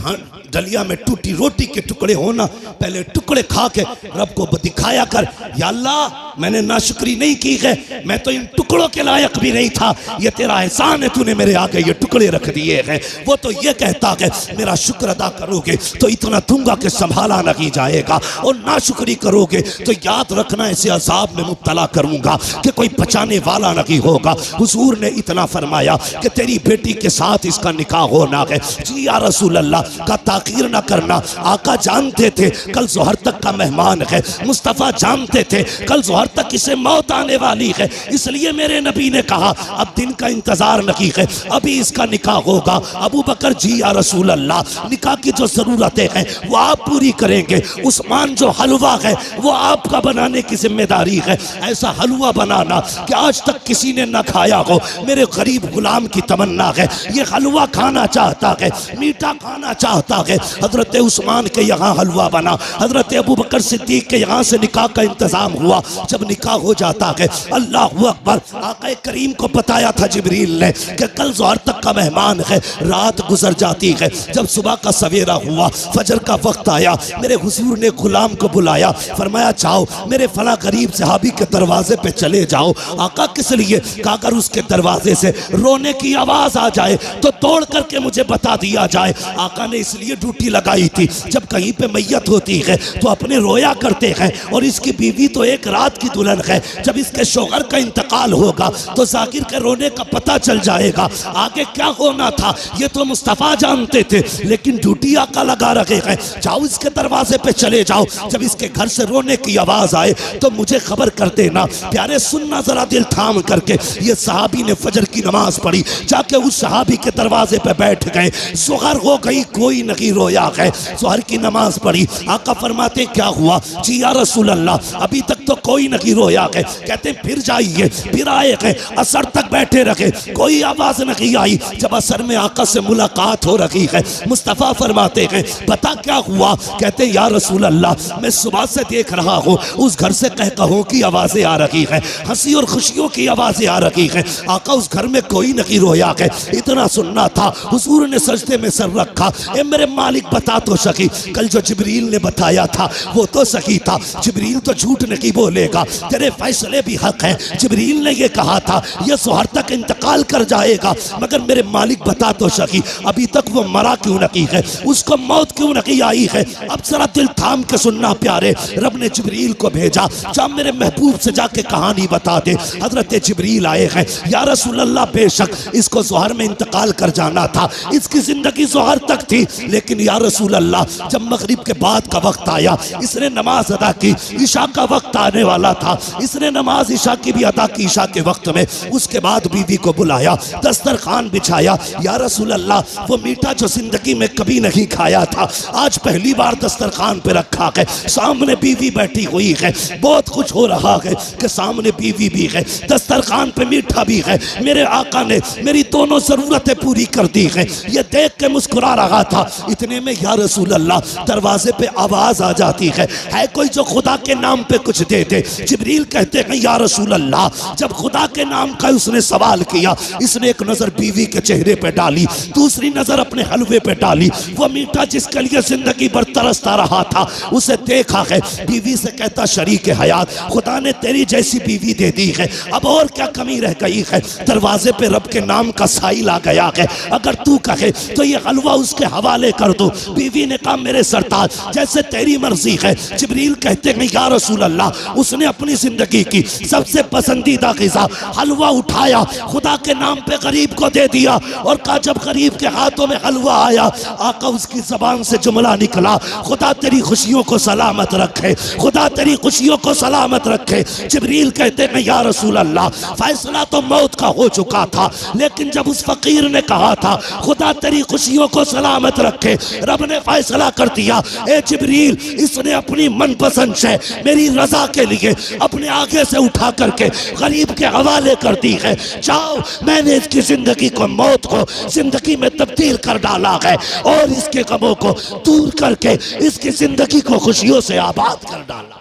डलिया में टूटी रोटी के टुकड़े हो ना, पहले टुकड़े खा के रब को दिखाया कर, या अल्लाह मैंने नाशुक्री नहीं की है, मैं तो इन टुकड़ों के लायक भी नहीं था, ये तेरा एहसान है, तूने मेरे आगे ये टुकड़े रख दिए हैं। वो तो ये कहता है मेरा शुक्र अदा करोगे तो इतना दूंगा कि संभाला नहीं जाएगा, और नाशुक्री करोगे तो याद रखना ऐसे अजाब में मुब्तला करूंगा कि कोई बचाने वाला नहीं होगा। हुजूर ने इतना फरमाया कि तेरी बेटी के साथ इसका निकाह होना है। जी या रसूल अल्लाह का ताकीर ना करना। आका जानते थे कल जोहर तक का मेहमान है, मुस्तफ़ा जानते थे कल जोहर तक इसे मौत आने वाली है, इसलिए मेरे नबी ने कहा अब दिन का इंतजार नहीं है, अभी इसका निकाह होगा। अबू बकर जी या रसूल अल्लाह निकाह की जो जरूरतें हैं वो आप पूरी करेंगे। उस्मान जो हलवा है वो आपका बनाने की जिम्मेदारी है। ऐसा हलवा बनाना कि आज तक किसी ने ना खाया हो। मेरे गरीब गुलाम की तमन्ना है, ये हलवा खाना चाहता है, मीठा खाना चाहता है। हजरत उस्मान के यहाँ हलवा बना, हजरत अबू बकर सिद्दीक के यहाँ से निकाह का इंतजाम हुआ। जब निकाह हो जाता है, अल्लाह अकबर, आका करीम को बताया था जिब्रील ने कि कल जोहर तक का मेहमान है। रात गुजर जाती है, जब सुबह का सवेरा हुआ, फजर का वक्त आया, मेरे हुजूर ने गुलाम को बुलाया, फरमाया जाओ मेरे फला गरीब सहाबी के दरवाजे पे चले जाओ। आका किस लिए? अगर उसके दरवाजे से रोने की आवाज आ जाए तो तोड़ करके मुझे बता दिया जाए। आका ने इसलिए ड्यूटी लगाई थी, जब कहीं पे मैयत होती है तो अपने रोया करते हैं, और इसकी बीवी तो एक रात की दुल्हन है। जब इसके शौहर का इंतकाल होगा तो जाकिर के रोने का पता चल जाएगा। आगे क्या होना था ये तो मुस्तफ़ा जानते थे, लेकिन ड्यूटी आका लगा रखे हैं, जाओ इसके दरवाजे पे चले जाओ, जब इसके घर से रोने की आवाज आए तो मुझे खबर कर देना। प्यारे सुनना जरा दिल थाम करके, ये सहाबी ने फजर की नमाज पढ़ी, जाके उस सहाबी के दरवाजे पे बैठ गए। ज़ोहर हो गई, कोई नहीं रोया है। ज़ोहर की नमाज पढ़ी, आका फरमाते क्या हुआ? जी या रसूल अल्लाह अभी तक तो कोई नहीं रोया है। कहते फिर जाइए, फिर आए हैं, असर तक बैठे रखे, कोई आवाज नहीं आई। जब असर में आका से मुलाकात हो रही है, मुस्तफ़ा फरमाते हैं पता क्या हुआ? कहते या रसूल अल्लाह मैं सुबह से देख रहा हूँ उस घर से कहकहों की आवाजें आ रही है, हंसी और खुशियों की आवाजें आ रही है। आका उस घर में कोई नहीं रोया है। इतना सुनना था, हुजूर ने सजदे में सर रखा, ए मेरे मालिक बता तो सकी, कल जो जिब्रील ने बताया था वो तो सही था, जिब्रील तो झूठ नहीं बोलेगा, तेरे फैसले भी हक है। जिब्रील ने ये कहा था ये ज़ोहर तक इंतकाल कर जाएगा, मगर मेरे मालिक बता तो सकी अभी तक वो मरा क्यों नहीं है, उसको मौत क्यों नहीं आई है? अब जरा दिल थाम के सुनना प्यारे, रब ने जिब्रील को भेजा, जा मेरे महबूब से जाके कहानी बता दे। हजरत जिब्रील आए हैं, या रसूल अल्लाह बेशक इसको ज़ोहर में इंतकाल कर जाना था, इसकी जिंदगी ज़ोहर तक थी, लेकिन या रसूल अल्लाह जब मगरिब के बाद का वक्त आया इसने नमाज अदा की, ईशा का वक्त आने वाला था, इसने नमाज ईशा की भी अदा की ईशा के वक्त में। उसके बाद बीवी को बुलाया, दस्तरखान बिछाया, या रसूल अल्लाह वो मीठा जो जिंदगी में कभी नहीं खाया था आज पहली बार दस्तरखान पे रखा है, सामने बीवी बैठी हुई है, बहुत कुछ हो रहा है कि सामने बीवी भी है, दस्तरखान पे मीठा भी है, मेरे आका ने मेरी दोनों जरूरतें पूरी कर दी है। ये देख के मुस्कुरा रहा था, इतने में या रसूल अल्लाह दरवाजे पे आवाज आ जाती है कोई जो खुदा के नाम पे कुछ दे दे। जिब्रील कहते हैं या रसूल अल्लाह, जब खुदा के नाम का उसने सवाल किया, इसने एक नजर बीवी के चेहरे पे डाली, दूसरी नजर अपने हलवे पे डाली। वो मीठा जिसके लिए जिंदगी भर तरसता रहा था उसे देखा है। बीवी से कहता शरीक हयात, खुदा ने तेरी जैसी बीवी दे दी है, अब और क्या कमी रह गई है। दरवाजे पे रब के नाम का साइल आ गया है, अगर तू कहे तो ये हलवा उसके हवाले कर दो। बीवी ने कहा मेरे सरताज जैसे तेरी मर्जी है। जिब्रील कहते हैं या रसूल अल्लाह, उसने अपनी जिंदगी की सबसे पसंदीदा ग़िज़ा हलवा उठाया, खुदा के नाम पे गरीब को दे दिया और कहा जब गरीब के हाथों में हलवा आया, आका उसकी जबान से जुमला निकला, खुदा तेरी खुशियों को सलामत रखे, खुदा तेरी खुशियों को सलामत रखे। जिब्रील कहते हैं या रसूल अल्लाह, फैसला तो मौत का हो चुका था, लेकिन जब उस फकीर ने कहा था खुदा तेरी खुशियों को सलामत रखे, रब ने फैसला कर दिया ए जिब्रील, इसने अपनी मनपसंद से मेरी रजा के लिए अपने आगे से उठा करके गरीब के हवाले कर दी है। जाओ, मैंने इसकी जिंदगी को, मौत को जिंदगी में तब्दील कर डाला है और इसके गमों को दूर करके इसकी जिंदगी को खुशियों से आबाद कर डाला।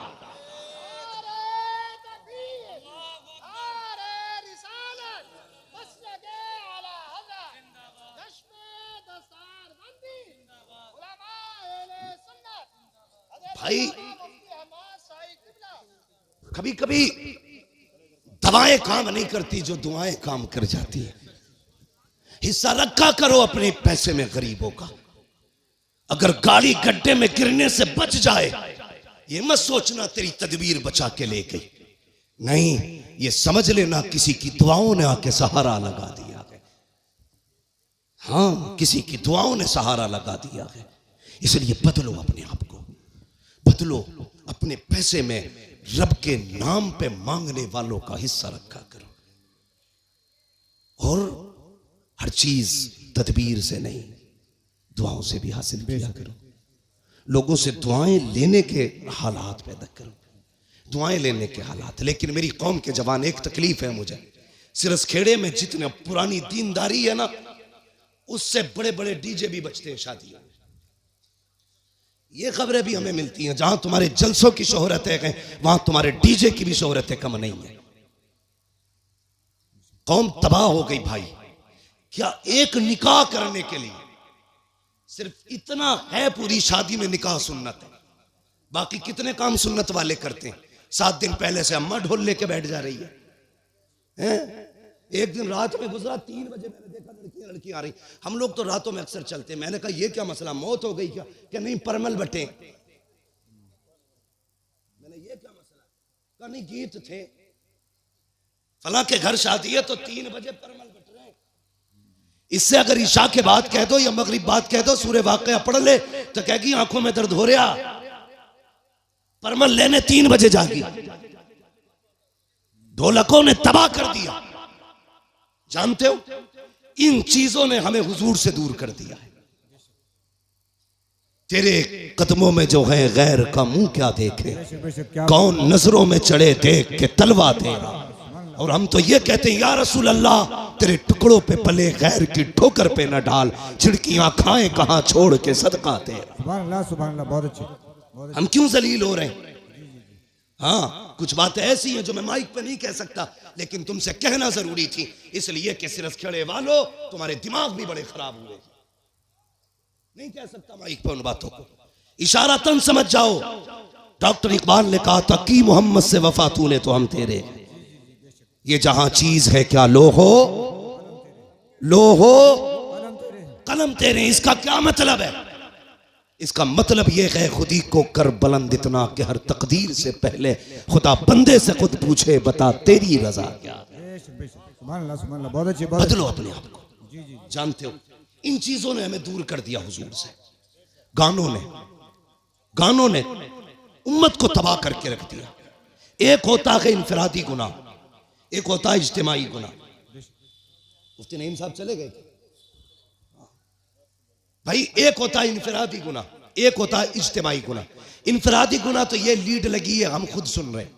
भाई कभी कभी दवाएं काम नहीं करती जो दुआएं काम कर जाती है। हिस्सा रखा करो अपने पैसे में गरीबों का। अगर गाड़ी गड्ढे में गिरने से बच जाए, ये मत सोचना तेरी तदबीर बचा के ले गई, नहीं, ये समझ लेना किसी की दुआओं ने आके सहारा लगा दिया है। हाँ, किसी की दुआओं ने सहारा लगा दिया है। इसलिए बदलो अपने आप को, बदलो। अपने पैसे में रब के नाम पे मांगने वालों का हिस्सा रखा करो, और हर चीज तदबीर से नहीं, दुआओं से भी हासिल किया करो। लोगों से दुआएं लेने के हालात पैदा करो, दुआएं लेने के हालात। लेकिन मेरी कौम के जवान, एक तकलीफ है मुझे, सिरसखेड़े में जितने पुरानी दीनदारी है ना, उससे बड़े बड़े डीजे भी बजते हैं शादियों में। ये खबरें भी हमें मिलती हैं, जहां तुम्हारे जलसों की शोहरत है वहां तुम्हारे डीजे की भी शोहरत कम नहीं है। कौम तबाह हो गई भाई। क्या एक निकाह करने के लिए सिर्फ इतना है, पूरी शादी में निकाह सुन्नत है, बाकी कितने काम सुन्नत वाले करते हैं। 7 दिन पहले से अम्मा ढोल लेके बैठ जा रही है। एक दिन रात में गुजरा, 3 बजे मैंने देखा लड़की आ रही। हम लोग तो रातों में अक्सर चलते हैं। मैंने कहा ये क्या मसला, मौत हो गई क्या? कि नहीं, परमल बटे। मैंने ये क्या मसला? कहा नहीं, गीत थे, फला के घर शादी है तो 3 बजे परमल बट रहे। इससे अगर ईशा के बाद कह दो या मगरिब बाद कह दो सूरह वाक़िया पढ़ ले, तो कहेगी आंखों में दर्द हो रहा, परमल लेने 3 बजे जागी। ढोलकों ने तबाह कर दिया। जानते हो, इन चीजों ने हमें हुजूर से दूर कर दिया है। तेरे कदमों में जो है गैर का मुंह क्या देखे, कौन नजरों में चढ़े देख के तलवा तेरा। और हम तो ये कहते हैं या रसूल अल्लाह, तेरे टुकड़ों पे पले गैर की ठोकर पे न डाल, छिड़कियां खाएं कहां छोड़ के सदका तेरा। सुभान अल्लाह, सुभान अल्लाह, बहुत अच्छे। हम क्यों जलील हो रहे हैं? हाँ, कुछ बातें ऐसी हैं जो मैं माइक पे नहीं कह सकता, लेकिन तुमसे कहना जरूरी थी, इसलिए कि सिरसखेड़े वालों तुम्हारे दिमाग भी बड़े खराब हुए। नहीं कह सकता माइक पे उन बातों को, इशारातन समझ जाओ। डॉक्टर इकबाल ने कहा था कि मोहम्मद से वफा तूने तो हम तेरे, ये जहां चीज है क्या लो हो कलम तेरे। इसका क्या मतलब है? इसका मतलब यह है खुदी को कर बुलंद इतना कि हर तकदीर से पहले खुदा बंदे से खुद पूछे बता तेरी रजा क्या है। बदलो अपने आप को। जानते हो, इन चीजों ने हमें दूर कर दिया हुजूर से। गानों ने उम्मत को तबाह करके रख दिया। एक होता है इनफरादी गुनाह, एक होता है इज्तिमाई गुनाह। मुफ्ती नईम साहब चले गए भाई। एक होता है इनफरादी गुनाह, एक होता है इज्तिमाई गुनाह। इनफरादी गुनाह तो ये लीड लगी है, हम खुद सुन रहे हैं,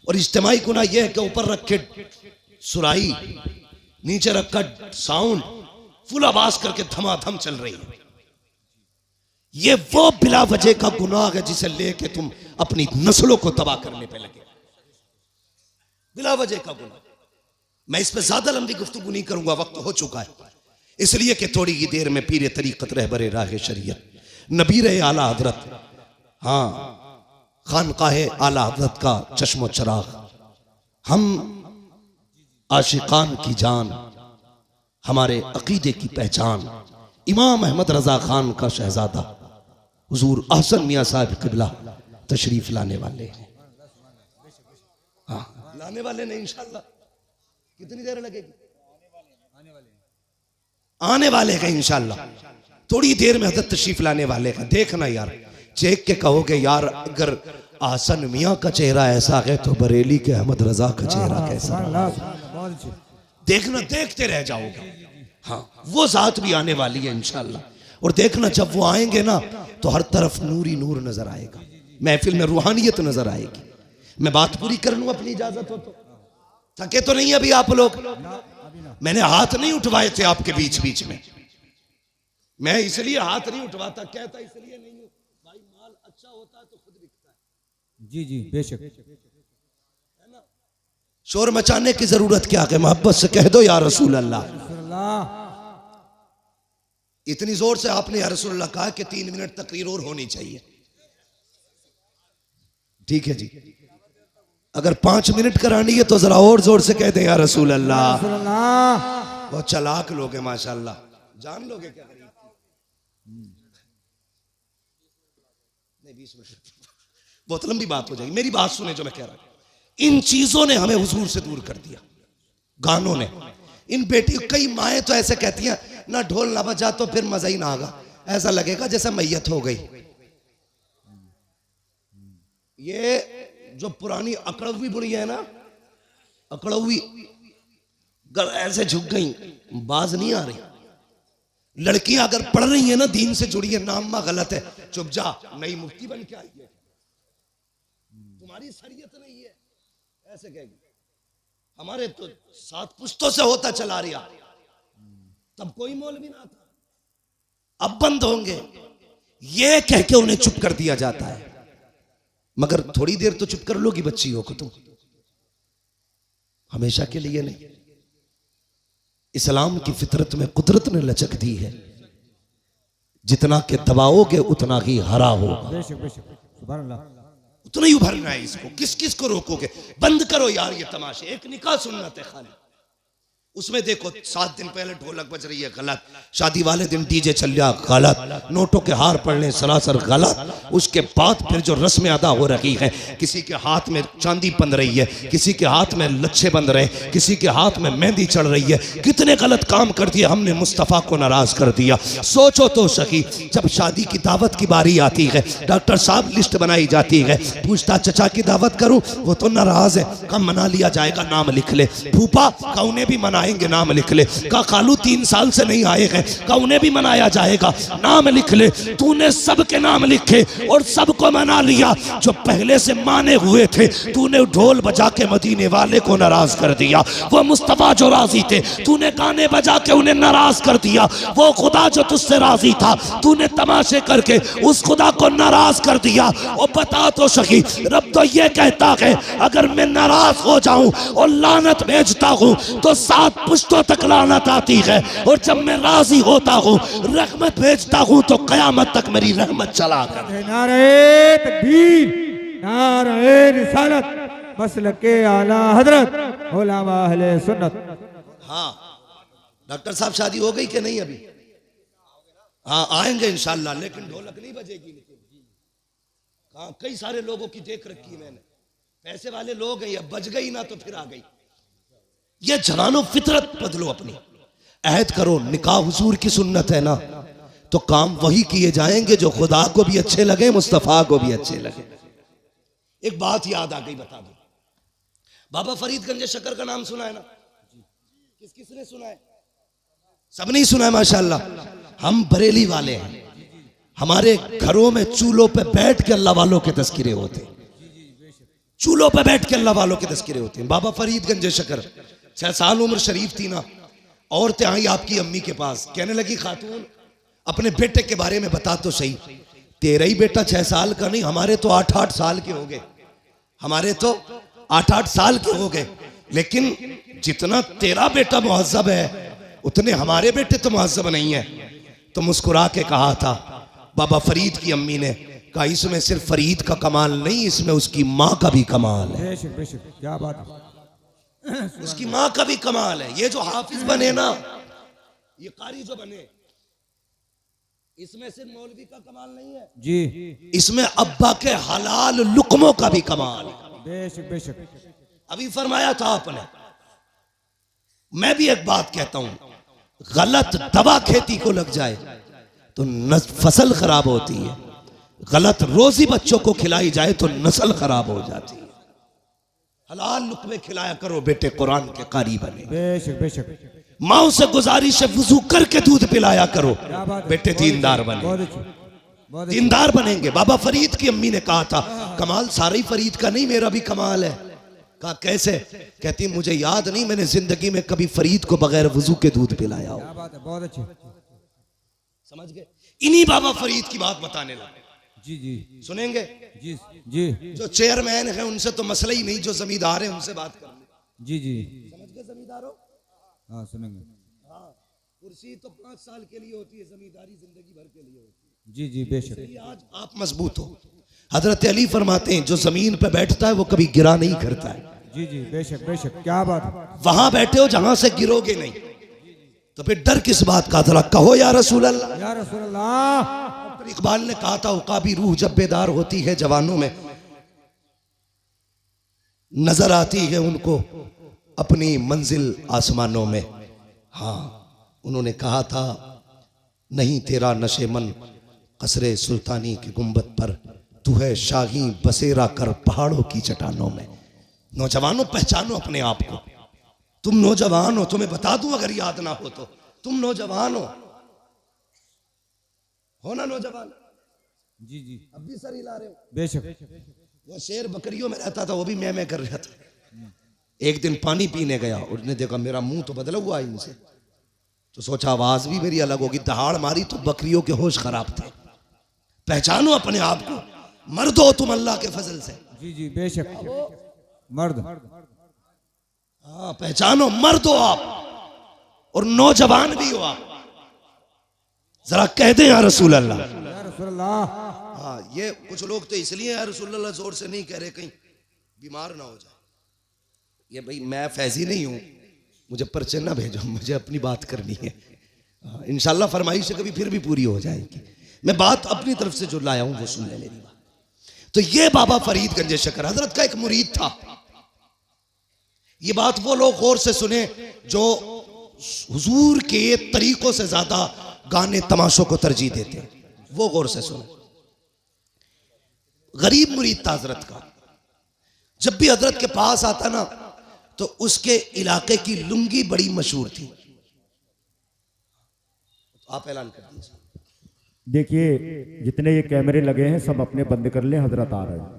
और इज्तिमाई गुनाह ये है कि ऊपर रख के सुराई, नीचे रखकर साउंड, फुल आवाज करके धमाधम चल रही है। ये वो बिला वजह का गुनाह है जिसे लेके तुम अपनी नस्लों को तबाह करने पे लगे। बिला वजह का गुनाह। मैं इस पे ज्यादा लंबी गुफ्तगू नहीं करूंगा, वक्त हो चुका है, इसलिए कि थोड़ी ही देर में पीर तरीकत रहबर राह शरीयत नबीर आला हजरत, हाँ, खानकाहे आला हजरत का चश्मो चराग, हम आशिकान की जान, हमारे अकीदे की पहचान, इमाम अहमद रजा खान का शहजादा हुजूर अहसन मियां साहब किबला तशरीफ लाने वाले हैं। हाँ, लाने वाले नहीं, इंशाल्लाह। कितनी देर लगेगी? आने वाले हैं इंशाल्लाह। थोड़ी देर में हजरत तशरीफ लाने वाले हैं। देखना यार, चेक के कहोगे यार अगर आसन मियां का चेहरा ऐसा है तो बरेली के अहमद रजा का चेहरा कैसा? देखना, देखते रह जाओगे। हाँ, वो जात भी आने वाली है इंशाल्लाह। और देखना जब वो आएंगे ना तो हर तरफ नूर ही नूर नजर आएगा, महफिल में रूहानियत नजर आएगी। मैं बात पूरी कर लूं, अपनी इजाजत हो तो। थके तो नहीं अभी आप लोग? मैंने हाथ नहीं उठवाए थे आपके बीच बीच में, मैं इसलिए हाथ नहीं उठवाता, कहता इसलिए नहीं हूं भाई, माल अच्छा होता है तो खुद बिकता है। जी जी बेशक। है ना? शोर मचाने की जरूरत क्या है? मोहब्बत से कह दो या रसूल अल्लाह। इतनी जोर से आपने या रसूल अल्लाह कहा कि 3 मिनट तकरीर और होनी चाहिए। ठीक है जी, अगर 5 मिनट करानी है तो जरा और जोर से कह दे या रसूल अल्लाह। बहुत चालाक लोग हैं माशाल्लाह, जान लोगे क्या? नहीं 20 मिनट बहुत लंबी बात हो जाएगी, मेरी बात सुने जो मैं कह रहा हूं। इन चीजों ने हमें हुजूर से दूर कर दिया, गानों ने। इन बेटी, कई माएँ तो ऐसे कहती हैं ना ढोल ना बजा तो फिर मजा ही ना आगा, ऐसा लगेगा जैसे मैयत हो गई। ये जो पुरानी अकड़वी बुढ़ी है ना, अकड़वी ऐसे झुक गई, बाज नहीं आ रही। लड़कियां अगर पढ़ रही है ना, दीन से जुड़ी है, नाम गलत है, चुप जा, नई मुफ्ती बन के आई है, तुम्हारी शरीयत नहीं है, ऐसे कहेगी। हमारे तो 7 पुश्तों से होता चला रहा, तब कोई मौलवी ना था, अब बंद होंगे, ये कह के उन्हें चुप कर दिया जाता है। मगर थोड़ी देर तो चुप कर लोगी बच्ची हो को तुम, हमेशा के लिए नहीं। इस्लाम की फितरत में कुदरत ने लचक दी है, जितना के दबाओगे उतना ही हरा होगा, उतना ही उभरना है इसको। किस किस को रोकोगे? बंद करो यार ये तमाशे। एक निकाह सुन्नत है खाली, उसमें देखो 7 दिन पहले ढोलक बज रही है, गलत। शादी वाले दिन डीजे चल रहा, गलत। नोटों के हार पड़ने सरासर गलत। उसके बाद फिर जो रस्में अदा हो रही है, किसी के हाथ में चांदी बंध रही है, किसी के हाथ में लच्छे बंध रहे, किसी के हाथ में मेहंदी चढ़ रही है। कितने गलत काम कर दिए हमने, मुस्तफ़ा को नाराज कर दिया। सोचो तो सही, जब शादी की दावत की बारी आती है, डॉक्टर साहब लिस्ट बनाई जाती है, पूछता चचा की दावत करूं, वो तो नाराज है, कम मना लिया जाएगा, नाम लिख ले। फूफा का उन्हें भी मनाएंगे, नाम लिख ले। का खालू 3 साल से नहीं आए हैं, का उन्हें भी मनाया जाएगा, नाम लिख ले। तूने सबके नाम लिखे और सबको मना लिया। जो पहले से माने हुए थे, तूने ढोल बजा के मदीने वाले को नाराज कर दिया। वो मुस्तफा जो राजी थे, तूने गाने बजा के उन्हें नाराज कर दिया। वो खुदा जो तुझसे राजी था, तूने तमाशे करके उस खुदा को नाराज कर दिया। और बता तो सही, रब तो ये कहता है अगर मैं नाराज हो जाऊं और लानत भेजता हूं तो 7 पुश्तों तक लानत आती है, और जब मैं राजी होता हूँ रहमत भेजता हूँ तो कयामत तक मेरी रहमत चला कर। नारे तकबीर, नारे रिसालत, मसलके आला हजरत उलमा अहले सुन्नत। हाँ डॉक्टर साहब, शादी हो गई कि नहीं अभी? हाँ आएंगे इंशाल्लाह, लेकिन ढोलक नहीं बजेगी। हाँ, कई सारे लोगों की देख रखी है मैंने, पैसे वाले लोग हैं, अब बज गई ना तो फिर आ गई। ये जनानो फितरत बदलो अपनी, अहद करो। निकाह हुजूर की सुन्नत है ना, तो काम वही किए जाएंगे जो खुदा को भी अच्छे लगे, मुस्तफा को भी अच्छे लगे। एक बात याद आ गई, बता दो। बाबा फरीदगंज शकर का नाम सुना है ना? किस किसने सुना है? सब नहीं सुना है माशाल्लाह। हम बरेली वाले हैं, हमारे घरों में चूल्हों पे बैठ के अल्लाह वालों के तस्किरे होते हैं, चूल्हों पे बैठ के अल्लाह वालों के तस्किरे होते हैं। बाबा फरीदगंज शकर, 6 साल उम्र शरीफ थी ना, औरतें आई आपकी अम्मी के पास, कहने लगी खातून अपने बेटे के बारे में बता तो सही, तेरा ही बेटा 6 साल का नहीं, हमारे तो 8-8 साल के हो गए, हमारे तो 8-8 साल के हो गए। लेकिन जितना तेरा बेटा मुहज्जब है उतने हमारे बेटे तो मुहज्जब नहीं है। तो मुस्कुरा के कहा था बाबा फरीद की अम्मी ने, कहा इसमें सिर्फ फरीद का कमाल नहीं, इसमें उसकी माँ का भी कमाल है। बेशक बेशक, क्या बात है। उसकी माँ का भी कमाल है। ये जो हाफिज बने ना, ये कारी जो बने, इसमें सिर्फ मौलवी का कमाल नहीं है जी, इसमें अब्बा के हलाल लुकमों का भी कमाल है। बेशक बेशक। अभी फरमाया था आपने। मैं भी एक बात कहता हूं, गलत दवा खेती को लग जाए तो फसल खराब होती है, गलत रोजी बच्चों को खिलाई जाए तो नस्ल खराब हो जाती है। हलाल लुकमे खिलाया करो बेटे, कुरान के कारी बने। बेशक बेशक। माओ से गुजारिश है वुजू करके दूध पिलाया करो बेटे, दीनदार बने। बहुत अच्छी, बहुत अच्छी। दीनदार बनेंगे। बाबा फरीद की अम्मी ने कहा था कमाल सारा ही फरीद का नहीं, मेरा भी कमाल है। कहा कैसे? कहती मुझे याद नहीं मैंने जिंदगी में कभी फरीद को बगैर वुजू के दूध पिलाया हो। क्या बात है, बहुत अच्छी। समझ गए? इन्हीं बाबा फरीद की बात बताने लगे। जी जी सुनेंगे? जी जी जो चेयरमैन है उनसे तो मसला ही नहीं, जो जमींदार है उनसे बात कर ले। जी जी। समझ गए जमींदारों? हाँ सुनेंगे। हाँ, कुर्सी तो 5 साल के लिए होती है, जमींदारी जिंदगी भर के लिए होती है। जी जी बेशक। इसलिए आज आप मजबूत हो। हजरत अली फरमाते हैं जो जमीन पे बैठता है वो कभी गिरा नहीं करता है। जी जी बेशक बेशक, क्या बात है। वहां बैठे हो जहां से गिरोगे नहीं, तो फिर डर किस बात का? जरा कहो या रसूल अल्लाह। या रसूल अल्लाह। डॉक्टर इकबाल ने कहा था उकाबी रूह जब बेदार होती है जवानों में, नजर आती है उनको अपनी मंजिल आसमानों में। हाँ, उन्होंने कहा था नहीं तेरा नशे मन कसरे सुल्तानी की गुंबद पर, तू है शाही बसेरा कर पहाड़ों की चट्टानों में। नौजवानों पहचानो अपने आप को, तुम नौजवान हो। तुम्हें बता दूं अगर याद ना हो तो, तुम नौजवान हो ना नौजवान? जी जी अब भी सर हिला रहे हो। बेशक। वो शेर बकरियों में रहता था, वो भी मैं कर रहा था। एक दिन पानी पीने गया, उसने देखा मेरा मुंह तो बदला हुआ है इनसे, तो सोचा आवाज भी मेरी अलग होगी। दहाड़ मारी तो बकरियों के होश खराब थे। पहचानो अपने आप को, मर्द हो तुम अल्लाह के फजल से। जी जी बेशक। मर्द। हाँ पहचानो, मर्द हो आप और नौजवान भी हो आप। जरा कह दे या रसूल अल्लाह। या रसूल अल्लाह। हाँ, ये कुछ लोग तो इसलिए या रसूल अल्लाह जोर से नहीं कह रहे कहीं बीमार ना हो जाए। ये भाई मैं फैजी नहीं हूं, मुझे पर्चे ना भेजो, मुझे अपनी बात करनी है। इंशाल्लाह फरमाइश कभी फिर भी पूरी हो जाएगी। मैं बात अपनी तरफ से जो लाया हूं वो सुन ले मेरी बात। तो ये बाबा फरीद गंज शकर हजरत का एक मुरीद था। ये बात वो लोग गौर से सुने जो हुजूर के तरीकों से ज्यादा गाने तमाशों को तरजीह देते हैं, वो गौर से सुने। गरीब मुरीद था हजरत का। जब भी हजरत के पास आता ना तो उसके इलाके की लुंगी बड़ी मशहूर थी। आप ऐलान कर दीजिए। देखिए जितने ये कैमरे लगे हैं सब अपने बंद कर लें, हजरत आ रहे हैं।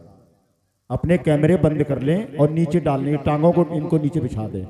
अपने कैमरे बंद कर लें और नीचे डालने, टांगों को इनको नीचे बिछा दें।